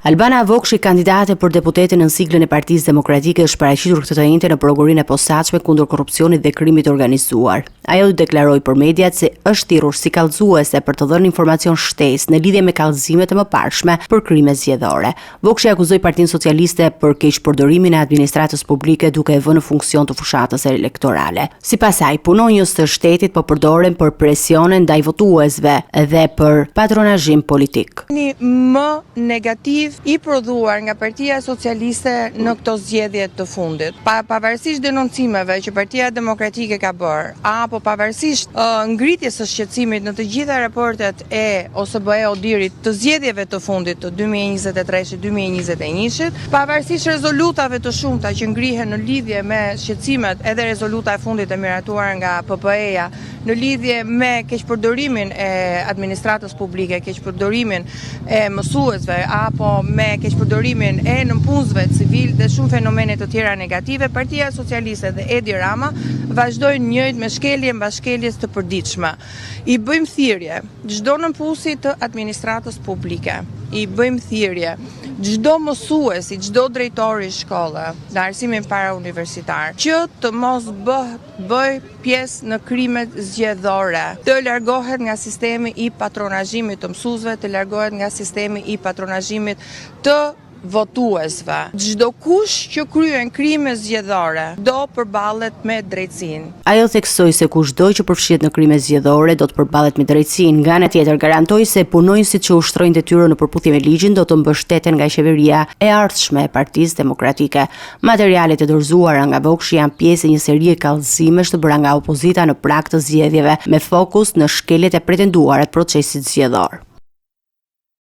Albana Vokshi, kandidate për deputete në siglën e Partisë Demokratike, është paraqitur këtë të njëjtën në prokurorin e posaçme kundër korrupsionit dhe krimit të organizuar. Ajo deklaroi për mediat se është thirrur si kallëzuese për të dhënë informacion shtesë në lidhje me kallëzimet e mëparshme për krime zgjedhore. Vokshi akuzoi Partinë Socialiste për keqpërdorimin e administratës publike duke e vënë në funksion të fushatës elektorale. Sipas saj, punonjës të shtetit po përdoren për presione ndaj votuesve dhe për patronazhim politik. Më negativ i prodhuar nga Partia Socialiste në këto zgjedhje të fundit, pavarësisht denoncimeve që Partia Demokratike ka bërë, apo pavarësisht ngritjes së shqetësimit në të gjitha raportet e OSBE Odirit të zgjedhjeve të fundit të 2023-2021, pavarësisht rezolutave të shumta që ngrihen në lidhje me shqetësimet, edhe rezoluta e fundit e miratuar nga PPE-ja në lidhje me keqpërdorimin e administratës publike, keqpërdorimin e mësuesve apo me keqpërdorimin e nënpunësve civil dhe shumë fenomene të tjera negative, Partia Socialiste dhe Edi Rama vazhdojnë njëjtë me shkelje mbas shkeljes të përditshme. I bëjmë thirrje çdo nënpunësi të administratës publike, i bëjmë thirrje çdo mësuesi, çdo drejtori i shkolle në arsimin parauniversitar që të mos bëj pjesë në krimet zgjedhore, të largohet nga sistemi i patronazhimit të mësuesve, të largohet nga sistemi i patronazhimit të votuesve. Çdo kush që kryen krime zgjedhore do përballet me drejtësinë. Ajo theksoi se kushdo që përfshihet në krime zgjedhore do të përballet me drejtësinë. Nga ana tjetër garantoi se punonjësit që ushtrojnë detyrën në përputhje me ligjin do të mbështeten nga qeveria e ardhshme e Partisë Demokratike. Materialet e dorëzuara nga Vokshi janë pjesë e një serie kallëzimesh të bëra nga opozita në prag të zgjedhjeve me fokus në shkeljet e pretenduara të procesit zgjedhor.